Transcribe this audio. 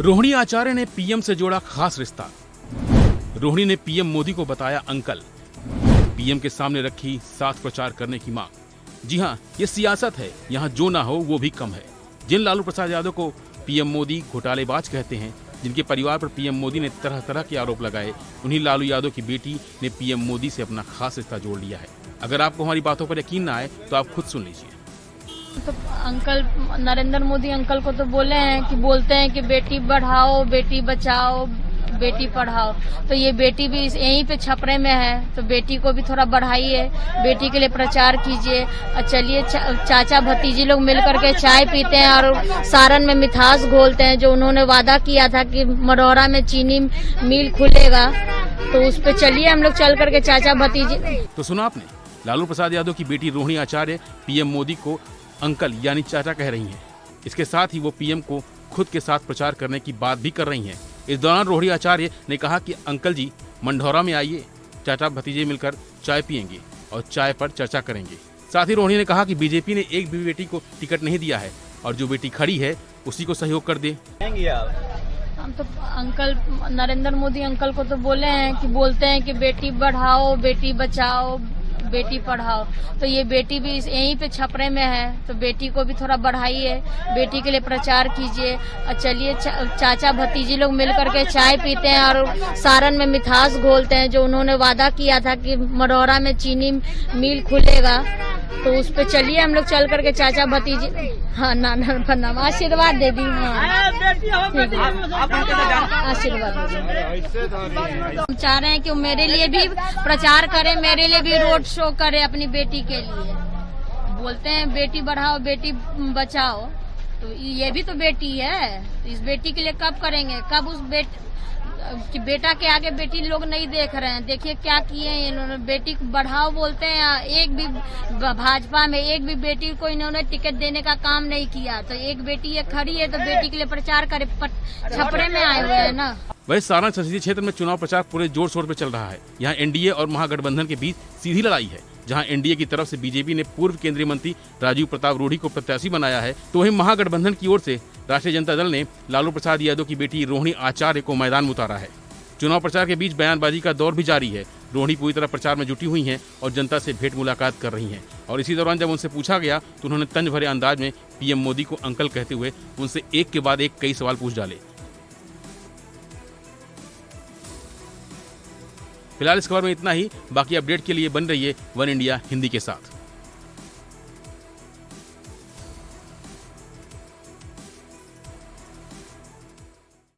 रोहिणी आचार्य ने पीएम से जोड़ा खास रिश्ता। रोहिणी ने पीएम मोदी को बताया अंकल। पीएम के सामने रखी साथ प्रचार करने की मांग। जी हां, ये सियासत है, यहाँ जो ना हो वो भी कम है। जिन लालू प्रसाद यादव को पीएम मोदी घोटालेबाज कहते हैं, जिनके परिवार पर पीएम मोदी ने तरह तरह के आरोप लगाए, उन्हीं लालू यादव की बेटी ने पीएम मोदी से अपना खास रिश्ता जोड़ लिया है। अगर आपको हमारी बातों पर यकीन ना आए तो आप खुद सुन लीजिए। तो अंकल नरेंद्र मोदी अंकल को तो बोलते हैं कि बेटी बढ़ाओ, बेटी बचाओ, बेटी पढ़ाओ। तो ये बेटी भी यहीं पे छपरे में है, तो बेटी को भी थोड़ा बढ़ाइए, बेटी के लिए प्रचार कीजिए। और चलिए चाचा भतीजी लोग मिल करके चाय पीते हैं और सारण में मिठास घोलते हैं। जो उन्होंने वादा किया था कि मढ़ौरा में चीनी मिल खुलेगा, तो उस पे चलिए हम लोग चल करके चाचा भतीजी। तो सुना आपने, लालू प्रसाद यादव की बेटी रोहिणी आचार्य पीएम मोदी को अंकल यानी चाचा कह रही हैं। इसके साथ ही वो पीएम को खुद के साथ प्रचार करने की बात भी कर रही हैं। इस दौरान रोहिणी आचार्य ने कहा कि अंकल जी मंढौरा में आइए, चाचा भतीजे मिलकर चाय पियेंगे और चाय पर चर्चा करेंगे। साथ ही रोहिणी ने कहा कि बीजेपी ने एक भी बेटी को टिकट नहीं दिया है और जो बेटी खड़ी है उसी को सहयोग कर दे। हम तो अंकल नरेंद्र मोदी अंकल को तो बोलते हैं कि बेटी बढ़ाओ, बेटी बचाओ, बेटी पढ़ाओ। तो ये बेटी भी यहीं पे छपरे में है, तो बेटी को भी थोड़ा बढ़ाइए, बेटी के लिए प्रचार कीजिए। और चलिए चाचा भतीजी लोग मिल करके चाय पीते हैं और सारण में मिठास घोलते हैं। जो उन्होंने वादा किया था कि मढ़ौरा में चीनी मिल खुलेगा, तो उस पे चलिए हम लोग चल करके चाचा भतीजी। हाँ, नाना प्रणाम, आशीर्वाद दे दी। आशीर्वाद हम चाह रहे हैं कि मेरे लिए भी प्रचार करे, मेरे लिए भी रोड शो करे अपनी बेटी के लिए। बोलते हैं बेटी बढ़ाओ, बेटी बचाओ, तो ये भी तो बेटी है। इस बेटी के लिए कब करेंगे, कब उस कि बेटा के आगे बेटी लोग नहीं देख रहे हैं। देखिए क्या किए हैं इन्होंने, बेटी को बढ़ाओ बोलते हैं, एक भी भाजपा में एक भी बेटी को इन्होंने टिकट देने का काम नहीं किया। तो एक बेटी ये खड़ी है तो बेटी के लिए प्रचार करे, छपरे में आए हुए हैं ना। वही सारण संसदीय क्षेत्र में चुनाव प्रचार पूरे जोर शोर पे चल रहा है। यहाँ एनडीए और महागठबंधन के बीच सीधी लड़ाई है। जहां एनडीए की तरफ से बीजेपी ने पूर्व केंद्रीय मंत्री राजीव प्रताप रूढ़ी को प्रत्याशी बनाया है, तो वहीं महागठबंधन की ओर से राष्ट्रीय जनता दल ने लालू प्रसाद यादव की बेटी रोहिणी आचार्य को मैदान में उतारा है। चुनाव प्रचार के बीच बयानबाजी का दौर भी जारी है। रोहिणी पूरी तरह प्रचार में जुटी हुई हैं और जनता से भेंट मुलाकात कर रही हैं। और इसी दौरान जब उनसे पूछा गया तो उन्होंने तंज भरे अंदाज में पीएम मोदी को अंकल कहते हुए उनसे एक के बाद एक कई सवाल पूछ डाले। फिलहाल इस खबर में इतना ही। बाकी अपडेट के लिए बन रहिए वन इंडिया हिंदी के साथ।